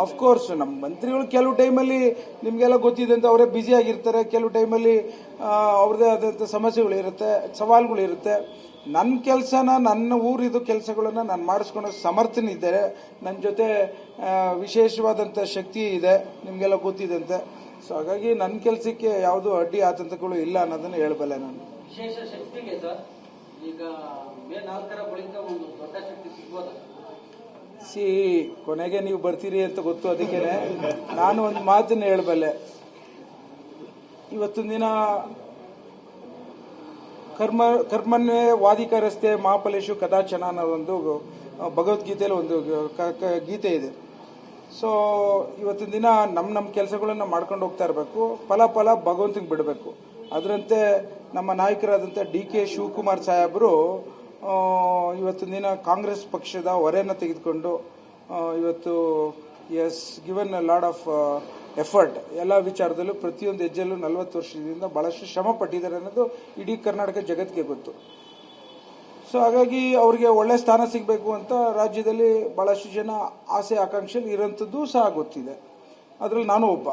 Of course ನಮ್ಮ ಮಂತ್ರಿಗಳು ಕೆಲವು ಟೈಮಲ್ಲಿ ನಿಮ್ಗೆಲ್ಲ ಗೊತ್ತಿದೆ ಅಂತ ಅವರೇ ಬ್ಯುಸಿ ಆಗಿರ್ತಾರೆ. ಕೆಲವು ಟೈಮಲ್ಲಿ ಅವ್ರದೇ ಆದಂಥ ಸಮಸ್ಯೆಗಳಿರುತ್ತೆ, ಸವಾಲುಗಳಿರುತ್ತೆ. ನನ್ನ ಕೆಲಸನ, ನನ್ನ ಊರಿದು ಕೆಲಸಗಳನ್ನ ನಾನು ಮಾಡಿಸ್ಕೊಳ್ಳೋ ಸಮರ್ಥನಿದ್ದಾರೆ. ನನ್ನ ಜೊತೆ ವಿಶೇಷವಾದಂಥ ಶಕ್ತಿ ಇದೆ, ನಿಮಗೆಲ್ಲ ಗೊತ್ತಿದೆ. ಸೊ ಹಾಗಾಗಿ ನನ್ನ ಕೆಲಸಕ್ಕೆ ಯಾವುದು ಅಡ್ಡಿ ಆತಂಕಗಳು ಇಲ್ಲ ಅನ್ನೋದನ್ನ ಹೇಳಬಲ್ಲೆ ನಾನು. ವಿಶೇಷ ಶಕ್ತಿಗೆ ಸರ್ ಈಗ ಮೇ 4ರ ಬಳಿಕ ಒಂದು ದೊಡ್ಡ ಶಕ್ತಿ ಸಿಗ್ಬೋದು. ಕೊನೆಗೆ ನೀವು ಬರ್ತೀರಿ ಅಂತ ಗೊತ್ತು, ಅದಕ್ಕೆ ನಾನು ಒಂದು ಮಾತನ್ನ ಹೇಳಬಲ್ಲೆ. ಇವತ್ತಿನ ದಿನ ಕರ್ಮನ್ವೇ ವಾದಿಕರಸ್ತೆ ಮಹಾಫಲೇಶು ಕದಾಚನ ಅನ್ನೋ ಒಂದು ಭಗವದ್ಗೀತೆಯಲ್ಲಿ ಒಂದು ಗೀತೆ ಇದೆ. ಸೊ ಇವತ್ತಿನ ದಿನ ನಮ್ಮ ಕೆಲಸಗಳನ್ನ ಮಾಡ್ಕೊಂಡು ಹೋಗ್ತಾ ಇರಬೇಕು, ಫಲ ಭಗವಂತನಿಗೆ ಬಿಡಬೇಕು. ಅದರಂತೆ ನಮ್ಮ ನಾಯಕರಾದಂಥ DK ಶಿವಕುಮಾರ್ ಸಾಹೇಬರು ಇವತ್ತಿನ ದಿನ ಕಾಂಗ್ರೆಸ್ ಪಕ್ಷದ ಹೊರೆಯನ್ನು ತೆಗೆದುಕೊಂಡು ಇವತ್ತು given a lot of effort. ಎಲ್ಲ ವಿಚಾರದಲ್ಲೂ ಪ್ರತಿಯೊಂದು ಹೆಜ್ಜೆಲ್ಲೂ 40 ವರ್ಷದಿಂದ ಬಹಳಷ್ಟು ಶ್ರಮ ಪಟ್ಟಿದ್ದಾರೆ ಅನ್ನೋದು ಇಡೀ ಕರ್ನಾಟಕ ಜಗತ್ತಿಗೆ ಗೊತ್ತು. ಸೊ ಹಾಗಾಗಿ ಅವರಿಗೆ ಒಳ್ಳೆ ಸ್ಥಾನ ಸಿಗಬೇಕು ಅಂತ ರಾಜ್ಯದಲ್ಲಿ ಬಹಳಷ್ಟು ಜನ ಆಸೆ ಆಕಾಂಕ್ಷೆಯಲ್ಲಿ ಇರೋಂಥದ್ದು ಸಹ ಗೊತ್ತಿದೆ. ಅದರಲ್ಲಿ ನಾನು ಒಬ್ಬ.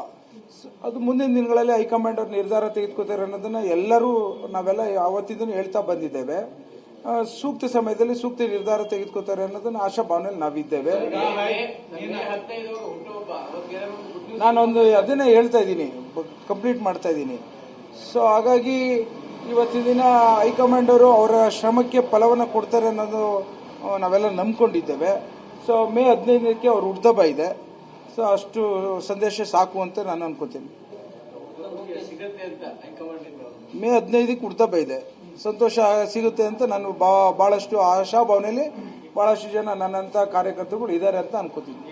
ಅದು ಮುಂದಿನ ದಿನಗಳಲ್ಲಿ ಹೈಕಮಾಂಡ್ ಅವ್ರ ನಿರ್ಧಾರ ತೆಗೆದುಕೊತಾರೆ ಅನ್ನೋದನ್ನ ನಾವೆಲ್ಲ ಯಾವತ್ತಿಂದನೂ ಹೇಳ್ತಾ ಬಂದಿದ್ದೇವೆ. ಸೂಕ್ತ ಸಮಯದಲ್ಲಿ ಸೂಕ್ತ ನಿರ್ಧಾರ ತೆಗೆದುಕೊತಾರೆ ಅನ್ನೋದನ್ನ ಆಶಾಭಾವನೆಯಲ್ಲಿ ನಾವಿದ್ದೇವೆ. ನಾನೊಂದು ಅದನ್ನೇ ಹೇಳ್ತಾ ಇದ್ದೀನಿ, ಕಂಪ್ಲೀಟ್ ಮಾಡ್ತಾ ಇದ್ದೀನಿ. ಸೊ ಹಾಗಾಗಿ ಇವತ್ತಿನ ದಿನ ಹೈಕಮಾಂಡ್ ಅವರು ಅವರ ಶ್ರಮಕ್ಕೆ ಫಲವನ್ನು ಕೊಡ್ತಾರೆ ಅನ್ನೋದು ನಾವೆಲ್ಲ ನಂಬ್ಕೊಂಡಿದ್ದೇವೆ. ಸೊ ಮೇ 15ಕ್ಕೆ ಅವ್ರ ಹುಟ್ಟುಹಬ್ಬ ಇದೆ. ಸೊ ಅಷ್ಟು ಸಂದೇಶ ಸಾಕು ಅಂತ ನಾನು ಅನ್ಕೋತೀನಿ. ಮೇ 15ಕ್ಕೆ ಹುಟ್ಟುಹಬ್ಬ ಇದೆ, ಸಂತೋಷ ಸಿಗುತ್ತೆ ಅಂತ ನಾನು ಬಹಳಷ್ಟು ಆಶಾಭಾವನೆಯಲ್ಲಿ ಬಹಳಷ್ಟು ಜನ ನನ್ನಂತ ಕಾರ್ಯಕರ್ತರುಗಳು ಇದ್ದಾರೆ ಅಂತ ಅನ್ಕೋತೀನಿ.